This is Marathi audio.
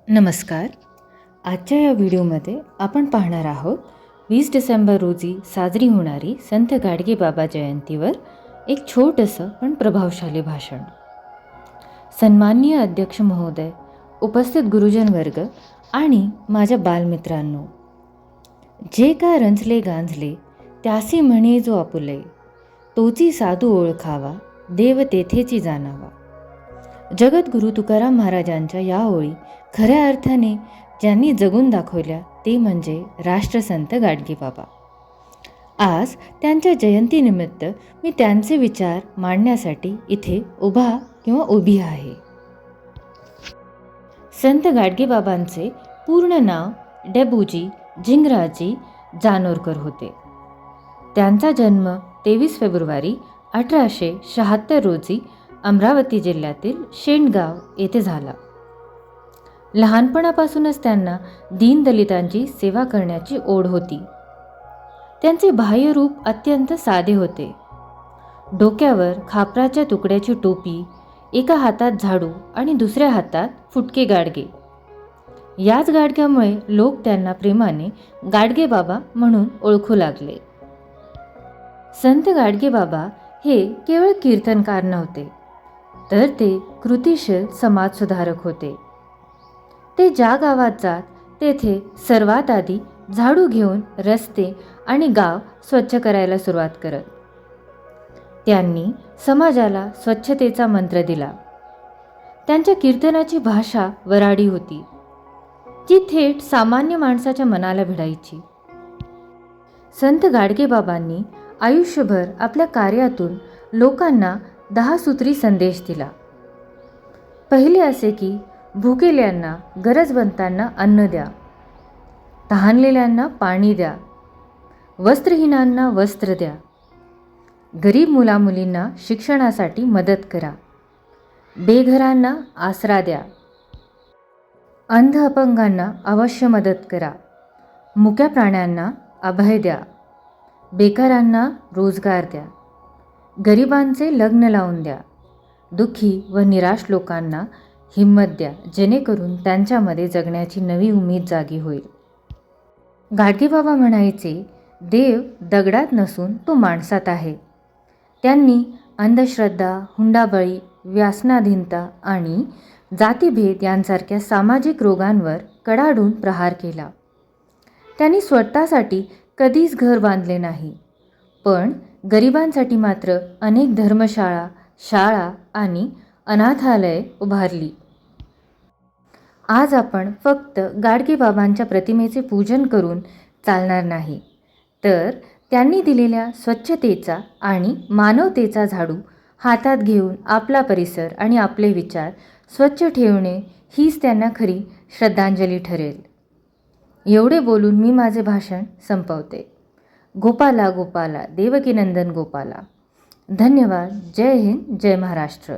नमस्कार. आजच्या या व्हिडिओमध्ये आपण पाहणार आहोत 20 डिसेंबर रोजी साजरी होणारी संत गाडगेबाबा जयंतीवर एक छोटंसं पण प्रभावशाली भाषण. सन्माननीय अध्यक्ष महोदय, उपस्थित गुरुजन वर्ग आणि माझ्या बालमित्रांनो, जे का रंजले गांजले त्यासी म्हणे जो आपुले, तोची साधू ओळखावा देव तेथेची जाणावा. जगद्गुरू तुकाराम महाराजांच्या या ओळी खऱ्या अर्थाने ज्यांनी जगून दाखवल्या ते म्हणजे राष्ट्रसंत गाडगेबाबा. आज त्यांच्या जयंतीनिमित्त मी त्यांचे विचार मांडण्यासाठी इथे उभी आहे. संत गाडगेबाबांचे पूर्ण नाव डेबूजी झिंगराजी जानोरकर होते. त्यांचा जन्म 23 फेब्रुवारी 1876 रोजी अमरावती जिल्ह्यातील शेंडगाव येथे झाला. लहानपणापासूनच त्यांना दीनदलितांची सेवा करण्याची ओढ होती. त्यांचे बाह्यरूप अत्यंत साधे होते. डोक्यावर खापराच्या तुकड्याची टोपी, एका हातात झाडू आणि दुसऱ्या हातात फुटके गाडगे. याच गाडग्यामुळे लोक त्यांना प्रेमाने गाडगेबाबा म्हणून ओळखू लागले. संत गाडगेबाबा हे केवळ कीर्तनकार नव्हते, तर ते कृतिशील समाजसुधारक होते. ते ज्या गावात जात तेथे सर्वात आधी झाडू घेऊन रस्ते आणि गाव स्वच्छ करायला सुरुवात करत. त्यांनी समाजाला स्वच्छतेचा मंत्र दिला. त्यांच्या कीर्तनाची भाषा वऱ्हाडी होती, जी थेट सामान्य माणसाच्या मनाला भिडायची. संत गाडगेबाबांनी आयुष्यभर आपल्या कार्यातून लोकांना 10 सूत्री संदेश दिला. पहिले असे की भुकेल्यांना गरजवंतांना अन्न द्या, तहानलेल्यांना पाणी द्या, वस्त्रहीनांना वस्त्र द्या, गरीब मुलामुलींना शिक्षणासाठी मदत करा, बेघरांना आसरा द्या, अंध अपंगांना अवश्य मदत करा, मुक्या प्राण्यांना अभय द्या, बेकारांना रोजगार द्या, गरिबांचे लग्न लावून द्या, दुःखी व निराश लोकांना हिंमत द्या, जेणेकरून त्यांच्यामध्ये जगण्याची नवी उमेद जागी होईल. गाडगेबाबा म्हणायचे, देव दगडात नसून तो माणसात आहे. त्यांनी अंधश्रद्धा, हुंडाबळी, व्यसनाधीनता आणि जातीभेद यांसारख्या सामाजिक रोगांवर कडाडून प्रहार केला. त्यांनी स्वतःसाठी कधीच घर बांधले नाही, पण गरिबांसाठी मात्र अनेक धर्मशाळा, शाळा आणि अनाथालये उभारली. आज आपण फक्त गाडगेबाबांच्या प्रतिमेचे पूजन करून चालणार नाही, तर त्यांनी दिलेल्या स्वच्छतेचा आणि मानवतेचा झाडू हातात घेऊन आपला परिसर आणि आपले विचार स्वच्छ ठेवणे हीच त्यांना खरी श्रद्धांजली ठरेल. एवढे बोलून मी माझे भाषण संपवते. गोपाला गोपाला देवकीनंदन गोपाला. धन्यवाद. जय हिंद, जय महाराष्ट्र.